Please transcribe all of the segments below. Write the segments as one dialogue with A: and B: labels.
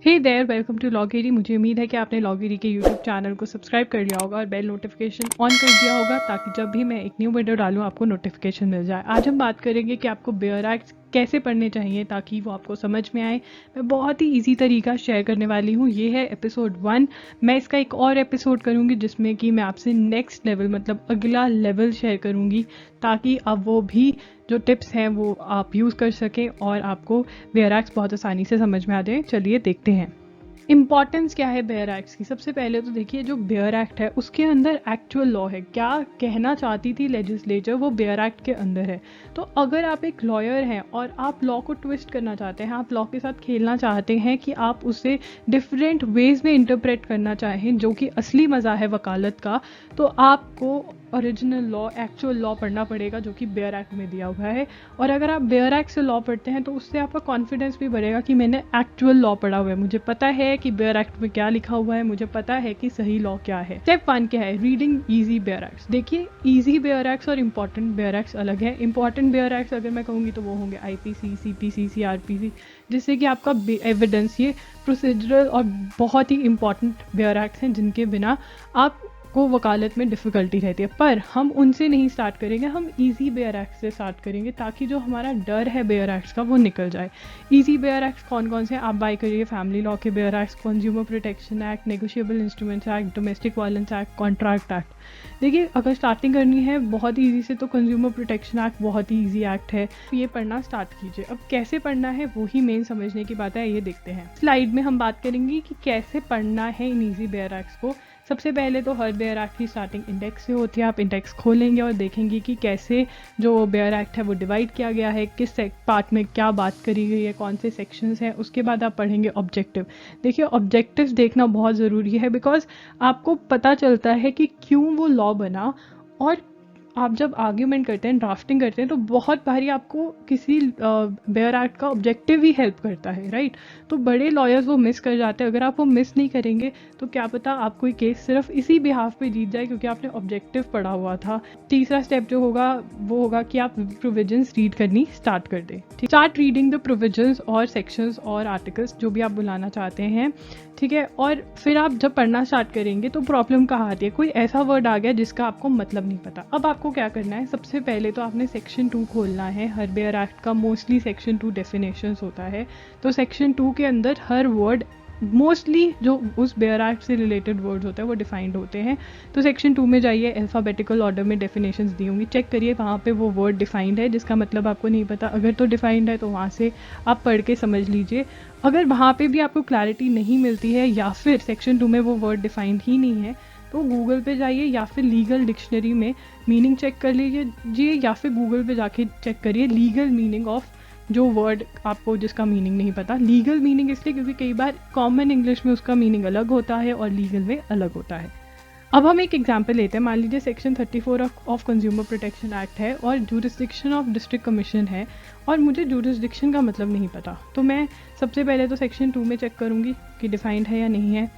A: Hey there, welcome to लॉगिरी। मुझे उम्मीद है कि आपने लॉगिरी के यूट्यूब चैनल को सब्सक्राइब कर लिया होगा और बेल नोटिफिकेशन ऑन कर दिया होगा ताकि जब भी मैं एक न्यू वीडियो डालूँ आपको नोटिफिकेशन मिल जाए। आज हम बात करेंगे कि आपको बेयर एक्ट्स कैसे पढ़ने चाहिए ताकि वो आपको समझ में आए। मैं बहुत ही इजी तरीका शेयर करने वाली हूँ। ये है एपिसोड 1। मैं इसका एक और एपिसोड करूँगी जिसमें कि मैं आपसे नेक्स्ट लेवल मतलब अगला लेवल शेयर करूँगी ताकि अब वो भी जो टिप्स हैं वो आप यूज़ कर सकें और आपको बेयर एक्ट्स बहुत आसानी से समझ में आ जाए। चलिए देखते हैं इंपॉर्टेंस क्या है बेयर एक्ट्स की। सबसे पहले तो देखिए, जो बेयर एक्ट है उसके अंदर एक्चुअल लॉ है। क्या कहना चाहती थी लेजिस्लेचर, वो बेयर एक्ट के अंदर है। तो अगर आप एक लॉयर हैं और आप लॉ को ट्विस्ट करना चाहते हैं, आप लॉ के साथ खेलना चाहते हैं कि आप उसे डिफरेंट वेज में इंटरप्रेट करना चाहें, जो कि असली मज़ा है वकालत का, तो आपको ओरिजिनल लॉ, एक्चुअल लॉ पढ़ना पड़ेगा जो कि बेयर एक्ट में दिया हुआ है। और अगर आप बेयर एक्ट से लॉ पढ़ते हैं तो उससे आपका कॉन्फिडेंस भी बढ़ेगा कि मैंने एक्चुअल लॉ पढ़ा हुआ है, मुझे पता है कि बेयर एक्ट में क्या लिखा हुआ है, मुझे पता है कि सही लॉ क्या है। स्टेप 1 क्या है? Reading easy bear acts. देखिए, ईजी बेयर एक्ट्स और इंपॉर्टेंट बेयर एक्ट्स अलग है। इंपॉर्टेंट बेयर एक्ट्स अगर मैं कहूँगी तो वो होंगे IPC, CPC, CRPC, जिससे कि आपका एविडेंस, ये प्रोसीजरल और बहुत ही इंपॉर्टेंट बेयर एक्ट्स हैं जिनके बिना आप को वकालत में डिफ़िकल्टी रहती है। पर हम उनसे नहीं स्टार्ट करेंगे, हम इजी बेयर एक्ट से स्टार्ट करेंगे ताकि जो हमारा डर है बेयर एक्ट्स का वो निकल जाए। इजी बेयर एक्ट्स कौन कौन से आप बाय करिए? फैमिली लॉ के bear acts, consumer protection act, negotiable instruments act, domestic violence act, contract act. देखिए, अगर स्टार्टिंग करनी है बहुत ईजी से तो कंज्यूमर प्रोटेक्शन एक्ट बहुत ही ईजी एक्ट है, ये पढ़ना स्टार्ट कीजिए। अब कैसे पढ़ना है वही मेन समझने की बात है, ये देखते हैं। स्लाइड में हम बात करेंगे कि कैसे पढ़ना है इन ईजी बेयर एक्ट्स को। सबसे पहले तो हर बेयर एक्ट की स्टार्टिंग इंडेक्स से होती है। आप इंडेक्स खोलेंगे और देखेंगे कि कैसे जो बेयर एक्ट है वो डिवाइड किया गया है, किस पार्ट में क्या बात करी गई है, कौन से सेक्शंस हैं। उसके बाद आप पढ़ेंगे ऑब्जेक्टिव। देखिए, ऑब्जेक्टिव्स देखना बहुत ज़रूरी है बिकॉज आपको पता चलता है कि क्यों वो लॉ बना। और आप जब आर्ग्यूमेंट करते हैं, ड्राफ्टिंग करते हैं, तो बहुत बारी आपको किसी बेयर एक्ट का ऑब्जेक्टिव ही हेल्प करता है, राइट? तो बड़े लॉयर्स वो मिस कर जाते हैं। अगर आप वो मिस नहीं करेंगे तो क्या पता आप कोई केस सिर्फ इसी बिहाफ पे जीत जाए क्योंकि आपने ऑब्जेक्टिव पढ़ा हुआ था। तीसरा स्टेप जो होगा वो होगा कि आप प्रोविजंस रीड करनी स्टार्ट कर दें। स्टार्ट रीडिंग द प्रोविजंस और सेक्शंस और आर्टिकल्स, जो भी आप बुलाना चाहते हैं, ठीक है? और फिर आप जब पढ़ना स्टार्ट करेंगे तो प्रॉब्लम कहाँ आती है? कोई ऐसा वर्ड आ गया जिसका आपको मतलब नहीं पता। अब आपको क्या करना है? सबसे पहले तो आपने सेक्शन 2 खोलना है। हर बेयर एक्ट का मोस्टली सेक्शन 2 डेफिनेशंस होता है, तो सेक्शन 2 के अंदर हर वर्ड, मोस्टली जो उस बेयर एक्ट से रिलेटेड वर्ड्स होते हैं वो डिफाइंड होते हैं। तो सेक्शन 2 में जाइए, अल्फ़ाबेटिकल ऑर्डर में डेफिनेशंस दी होंगी, चेक करिए वहाँ पे वो वर्ड डिफाइंड है जिसका मतलब आपको नहीं पता। अगर तो डिफाइंड है तो वहाँ से आप पढ़ के समझ लीजिए। अगर वहाँ पे भी आपको क्लैरिटी नहीं मिलती है या फिर सेक्शन 2 में वो वर्ड डिफाइंड ही नहीं है तो गूगल पे जाइए या फिर लीगल डिक्शनरी में मीनिंग चेक कर लीजिए, या फिर गूगल पे जाके चेक करिए लीगल मीनिंग ऑफ जो वर्ड आपको जिसका मीनिंग नहीं पता। लीगल मीनिंग इसलिए क्योंकि कई बार कॉमन इंग्लिश में उसका मीनिंग अलग होता है और लीगल में अलग होता है। अब हम एक एग्जांपल लेते हैं। मान लीजिए section 34 of consumer protection act है और जूरिसडिक्शन ऑफ डिस्ट्रिक्ट कमीशन है और मुझे जूरिसडिक्शन का मतलब नहीं पता। तो मैं सबसे पहले तो सेक्शन 2 में चेक करूँगी कि डिफाइंड है या नहीं है।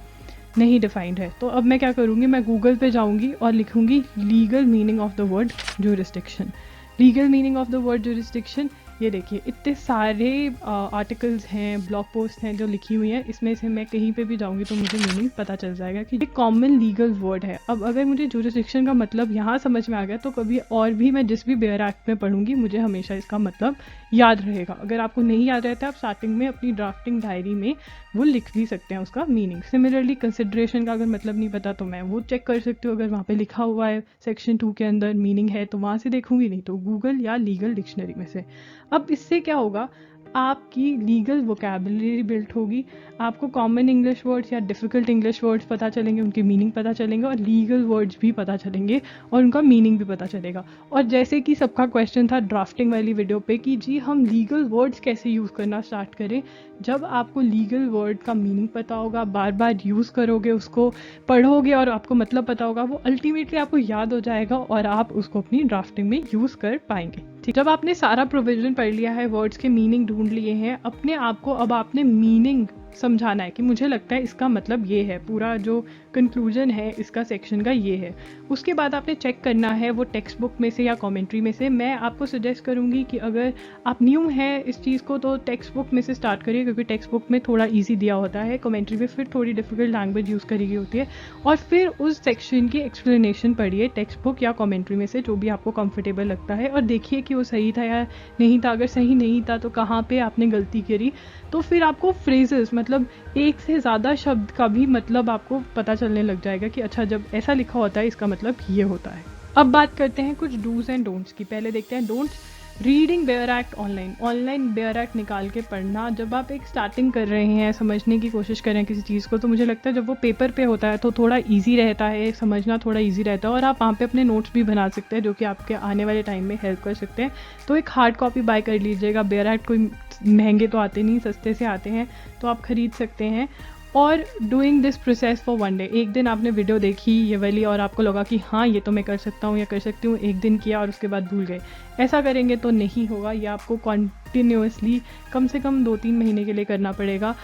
A: नहीं डिफाइंड है तो अब मैं क्या करूँगी? मैं गूगल पे जाऊँगी और लिखूँगी legal meaning of the word जूरिसडिक्शन। Legal meaning of the word जूरिसडिक्शन, ये देखिए इतने सारे आर्टिकल्स हैं, ब्लॉग पोस्ट हैं जो लिखी हुई हैं। इसमें से मैं कहीं पे भी जाऊंगी तो मुझे मीनिंग पता चल जाएगा कि ये कॉमन लीगल वर्ड है। अब अगर मुझे जूरिसडिक्शन का मतलब यहाँ समझ में आ गया तो कभी और भी मैं जिस भी बेयर एक्ट में पढ़ूंगी मुझे हमेशा इसका मतलब याद रहेगा। अगर आपको नहीं याद रहता आप स्टार्टिंग में अपनी ड्राफ्टिंग डायरी में वो लिख भी सकते हैं उसका मीनिंग। सिमिलरली कंसिडरेशन का अगर मतलब नहीं पता तो मैं वो चेक कर सकती हूँ। अगर वहाँ पे लिखा हुआ है सेक्शन 2 के अंदर मीनिंग है तो वहाँ से देखूंगी, नहीं तो गूगल या लीगल डिक्शनरी में से। अब इससे क्या होगा? आपकी लीगल वोकैबुलरी बिल्ट होगी, आपको कॉमन इंग्लिश वर्ड्स या डिफ़िकल्ट इंग्लिश वर्ड्स पता चलेंगे, उनके मीनिंग पता चलेंगे और लीगल वर्ड्स भी पता चलेंगे और उनका मीनिंग भी पता चलेगा। और जैसे कि सबका क्वेश्चन था ड्राफ्टिंग वाली वीडियो पे कि जी हम लीगल वर्ड्स कैसे यूज़ करना स्टार्ट करें, जब आपको लीगल वर्ड का मीनिंग पता होगा, बार बार यूज़ करोगे, उसको पढ़ोगे और आपको मतलब पता होगा, वो अल्टीमेटली आपको याद हो जाएगा और आप उसको अपनी ड्राफ्टिंग में यूज़ कर पाएंगे। ठीक, जब आपने सारा प्रोविजन पढ़ लिया है, वर्ड्स के मीनिंग ढूंढ लिए हैं अपने आप को, अब आपने मीनिंग समझाना है कि मुझे लगता है इसका मतलब ये है, पूरा जो कंक्लूजन है इसका सेक्शन का ये है। उसके बाद आपने चेक करना है वो टेक्स्ट बुक में से या कमेंट्री में से। मैं आपको सजेस्ट करूँगी कि अगर आप न्यू हैं इस चीज़ को तो टेक्स्ट बुक में से स्टार्ट करिए, क्योंकि टेक्स्ट बुक में थोड़ा ईजी दिया होता है, कमेंट्री में फिर थोड़ी डिफिकल्ट लैंग्वेज यूज़ करी गई होती है। और फिर उस सेक्शन की एक्सप्लेनेशन पढ़िए टेक्स्ट बुक या कमेंट्री में से, जो भी आपको कंफर्टेबल लगता है, और देखिए कि वो सही था या नहीं था। अगर सही नहीं था तो कहाँ पे आपने गलती करी। तो फिर आपको फ्रेजेस, मतलब एक से ज़्यादा शब्द का भी मतलब आपको पता चलने लग जाएगा कि अच्छा जब ऐसा लिखा होता है इसका मतलब ये होता है। अब बात करते हैं कुछ डूज एंड डोंट्स की। पहले देखते हैं don'ts. Reading bare act online. Online bare act निकाल के पढ़ना। जब आप एक स्टार्टिंग कर रहे हैं, समझने की कोशिश कर रहे हैं किसी चीज़ को, तो मुझे लगता है जब वो पेपर पे होता है तो थोड़ा इजी रहता है, समझना थोड़ा इजी रहता है, और आप वहाँ पे अपने नोट्स भी बना सकते हैं जो कि आपके आने वाले टाइम में हेल्प कर सकते हैं। तो एक हार्ड कॉपी बाय कर लीजिएगा। बेयर एक्ट कोई महंगे तो आते नहीं, सस्ते से आते हैं, तो आप ख़रीद सकते हैं। और doing this process for one day. एक दिन आपने वीडियो देखी ये वाली और आपको लगा कि हाँ ये तो मैं कर सकता हूँ या कर सकती हूँ, एक दिन किया और उसके बाद भूल गए, ऐसा करेंगे तो नहीं होगा। ये आपको कॉन्टिन्यूसली कम से कम 2-3 महीने के लिए करना पड़ेगा।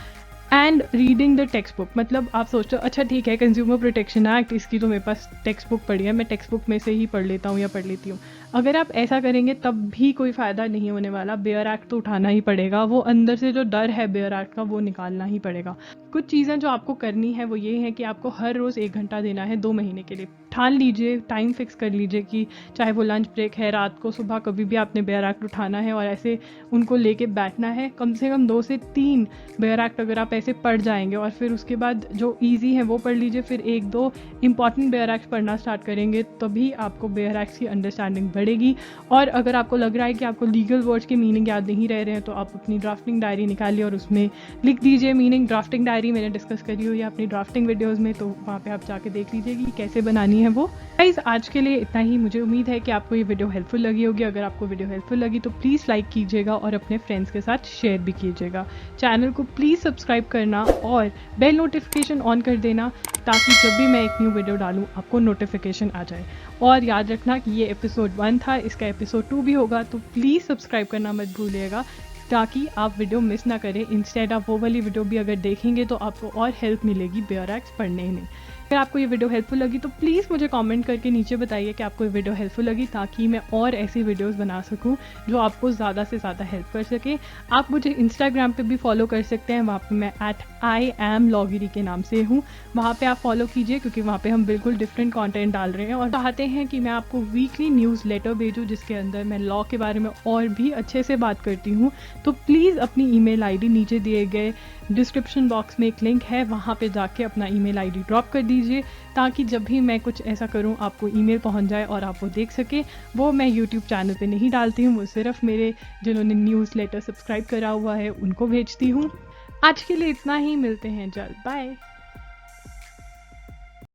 A: And reading the text book. मतलब आप सोचते हो अच्छा ठीक है कंज्यूमर प्रोटेक्शन एक्ट, इसकी तो मेरे पास टेक्स्ट बुक पड़ी है, मैं टेक्स्ट बुक में से ही पढ़ लेता हूँ या पढ़ लेती हूँ। अगर आप ऐसा करेंगे तब भी कोई फ़ायदा नहीं होने वाला। बेयर एक्ट तो उठाना ही पड़ेगा, वो अंदर से जो डर है बेयर एक्ट का वो निकालना ही पड़ेगा। कुछ चीज़ें जो आपको करनी है वो ये है कि आपको हर रोज़ 1 घंटा देना है 2 महीने के लिए। ठान लीजिए, टाइम फिक्स कर लीजिए कि चाहे वो लंच ब्रेक है, रात को, सुबह, कभी भी आपने बेयर एक्ट उठाना है और ऐसे उनको लेके बैठना है। कम से कम 2 से 3 बेयर एक्ट अगर आप ऐसे पढ़ जाएंगे और फिर उसके बाद जो ईजी है वो पढ़ लीजिए, फिर 1-2 इंपॉर्टेंट बेयर एक्ट पढ़ना स्टार्ट करेंगे, तभी आपको बेयर एक्ट की अंडरस्टैंडिंग बढ़ेगी। और अगर आपको लग रहा है कि आपको लीगल वर्ड्स के मीनिंग याद नहीं रह रहे हैं तो आप अपनी ड्राफ्टिंग डायरी निकालिए और उसमें लिख दीजिए मीनिंग। ड्राफ्टिंग डायरी मैंने डिस्कस करी हुई है अपनी ड्राफ्टिंग वीडियोज़ में, तो वहाँ पर आप जाके देख लीजिए कि कैसे बनानी है वो। गाइस आज के लिए इतना ही। मुझे उम्मीद है कि आपको ये वीडियो हेल्पफुल लगी होगी। अगर आपको वीडियो हेल्पफुल लगी तो प्लीज़ लाइक कीजिएगा और अपने फ्रेंड्स के साथ शेयर भी कीजिएगा। चैनल को प्लीज़ सब्सक्राइब करना और बेल नोटिफिकेशन ऑन कर देना, ताकि जब भी मैं एक न्यू वीडियो डालूँ आपको नोटिफिकेशन आ जाए। और याद रखना कि ये एपिसोड 1 था, इसका एपिसोड 2 भी होगा, तो प्लीज़ सब्सक्राइब करना मत भूलिएगा ताकि आप वीडियो मिस ना करें। इंस्टेड आप वो वाली वीडियो भी अगर देखेंगे तो आपको और हेल्प मिलेगी बेयर एक्ट पढ़ने में। अगर आपको ये वीडियो हेल्पफुल लगी तो प्लीज़ मुझे कमेंट करके नीचे बताइए कि आपको ये वीडियो हेल्पफुल लगी, ताकि मैं और ऐसी वीडियोस बना सकूं जो आपको ज़्यादा से ज़्यादा हेल्प कर सके। आप मुझे इंस्टाग्राम पे भी फॉलो कर सकते हैं, वहाँ पे मैं @IamLogiri के नाम से हूँ। वहाँ पे आप फॉलो कीजिए, क्योंकि वहाँ पे हम बिल्कुल डिफरेंट कंटेंट डाल रहे हैं और चाहते हैं कि मैं आपको वीकली न्यूज़ लेटर भेजूँ जिसके अंदर मैं लॉ के बारे में और भी अच्छे से बात करती हूँ। तो प्लीज़ अपनी ईमेल आईडी नीचे दिए गए डिस्क्रिप्शन बॉक्स में एक लिंक है, वहाँ पे जाके अपना ईमेल आईडी ड्रॉप कर दीजिए, ताकि जब भी मैं कुछ ऐसा करूँ आपको ईमेल पहुँच जाए और आप वो देख सके। वो मैं यूट्यूब चैनल पे नहीं डालती हूँ, वो सिर्फ मेरे जिन्होंने न्यूज़ लेटर सब्सक्राइब करा हुआ है उनको भेजती हूँ। आज के लिए इतना ही, मिलते हैं जल्द, बाय।